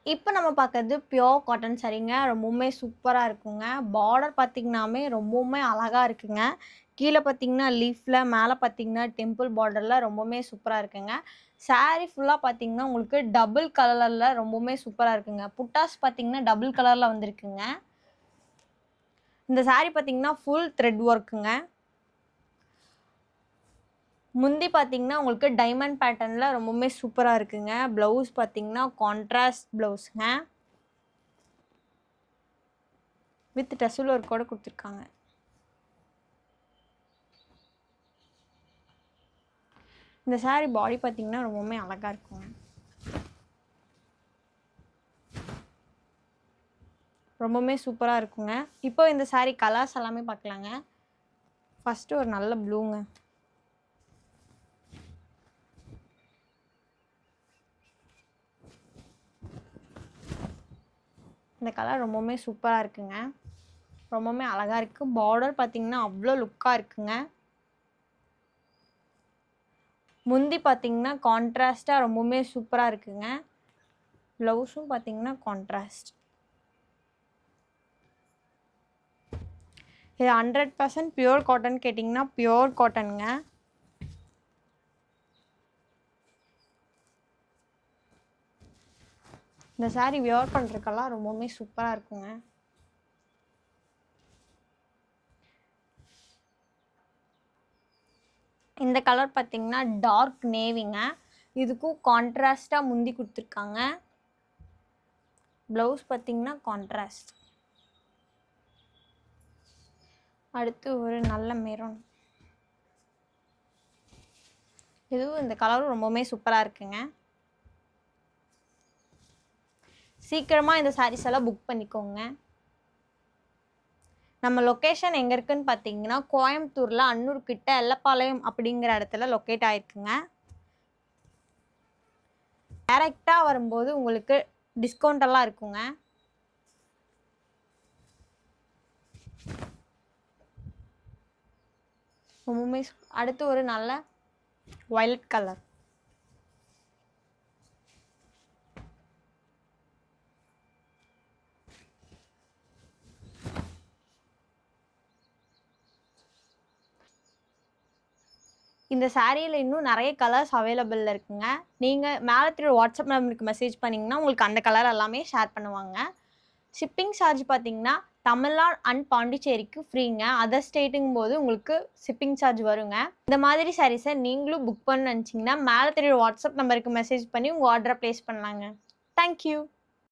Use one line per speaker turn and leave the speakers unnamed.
இப்போ நம்ம பார்க்கறது பியூர் காட்டன் சாரீங்க. ரொம்பவுமே சூப்பரா இருக்குங்க. பார்டர் பார்த்தீங்கன்னாமே ரொம்பவுமே அழகா இருக்குங்க. கீழ பார்த்தீங்கன்னா லீஃப்ல, மேல பார்த்தீங்கன்னா டெம்பிள் பார்டர்ல ரொம்பவுமே சூப்பரா இருக்குங்க. சாரி ஃபுல்லா பார்த்தீங்கன்னா, உங்களுக்கு டபுள் கலர்ல ரொம்பவுமே சூப்பரா இருக்குங்க. புட்டாஸ் பார்த்தீங்கன்னா டபுள் கலர்ல வந்திருக்குங்க. இந்த சாரி பார்த்தீங்கன்னா, ஃபுல் த்ரெட் ஒர்க்குங்க. முந்தி பார்த்தீங்கன்னா, உங்களுக்கு டைமண்ட் பேட்டர்ன்ல ரொம்பவுமே சூப்பரா இருக்குங்க. ப்ளவுஸ் பார்த்தீங்கன்னா, கான்ட்ராஸ்ட் ப்ளவுஸ்ங்க. வித் டசல் ஒர்க்கோட குடுத்துருக்காங்க. இந்த சாரி பாடி பார்த்தீங்கன்னா, ரொம்பவுமே அழகா இருக்குங்க. ரொம்பவுமே சூப்பரா இருக்குங்க. இப்போ இந்த சாரி கலர்ஸ் எல்லாமே பார்க்கலாங்க. ஃபர்ஸ்ட்டு ஒரு நல்ல ப்ளூங்க. இந்த கலர் ரொம்பவுமே சூப்பரா இருக்குங்க. ரொம்பவுமே அழகா இருக்கு. பார்டர் பார்த்தீங்கன்னா, அவ்ளோ லுக்கா இருக்குங்க. முந்தி பார்த்தீங்கன்னா, கான்ட்ராஸ்ட்டா ரொம்பவுமே சூப்பரா இருக்குங்க. ப்ளவுஸும் பார்த்தீங்கன்னா கான்ட்ராஸ்ட். இது 100% பியூர் காட்டன் கேட்டிங்கன்னா, பியூர் காட்டன்ங்க. இந்த சாரி வியர் பண்ணுறதுக்கெல்லாம் ரொம்பவுமே சூப்பரா இருக்குங்க. இந்த கலர் பார்த்தீங்கன்னா, டார்க் நேவிங்க. இதுக்கும் கான்ட்ராஸ்ட்டா முந்தி குடுத்துருக்காங்க. ப்ளவுஸ் பார்த்தீங்கன்னா கான்ட்ராஸ்ட். அடுத்து ஒரு நல்ல மெரூன். இதுவும் இந்த கலரும் ரொம்பவுமே சூப்பரா இருக்குங்க. சீக்கிரமா இந்த சாரீஸ் எல்லாம் புக் பண்ணிக்கோங்க. நம்ம லொகேஷன் எங்க இருக்குன்னு பார்த்தீங்கன்னா, கோயம்புத்தூர்ல அன்னூர் கிட்ட எல்லப்பாளையம் அப்படிங்கிற இடத்துல லொகேட் ஆயிருக்குங்க. டைரக்ட்டா வரும்போது உங்களுக்கு டிஸ்கவுண்ட் எல்லாம் இருக்குங்க. ரொம்பவுமே அடுத்து ஒரு நல்ல வயலட் கலர். இந்த சாரியில இன்னும் நிறைய கலர்ஸ் அவைலபிள்ல இருக்குங்க. நீங்க மேல இருக்கிற வாட்ஸ்அப் நம்பருக்கு மெசேஜ் பண்ணீங்கன்னா, உங்களுக்கு அந்த கலர் எல்லாமே ஷேர் பண்ணுவாங்க. ஷிப்பிங் சார்ஜ் பார்த்தீங்கன்னா, தமிழ்நாடு அண்ட் பாண்டிச்சேரிக்கு ஃப்ரீங்க. அதர் ஸ்டேட்டுங்கும்போது உங்களுக்கு ஷிப்பிங் சார்ஜ் வருங்க. இந்த மாதிரி சாரீஸை நீங்களும் புக் பண்ணணும்னு நினச்சிங்கன்னா, மேல தெரியுற வாட்ஸ்அப் நம்பருக்கு மெசேஜ் பண்ணி உங்கள் ஆர்டரை ப்ளேஸ் பண்ணலாங்க. Thank you.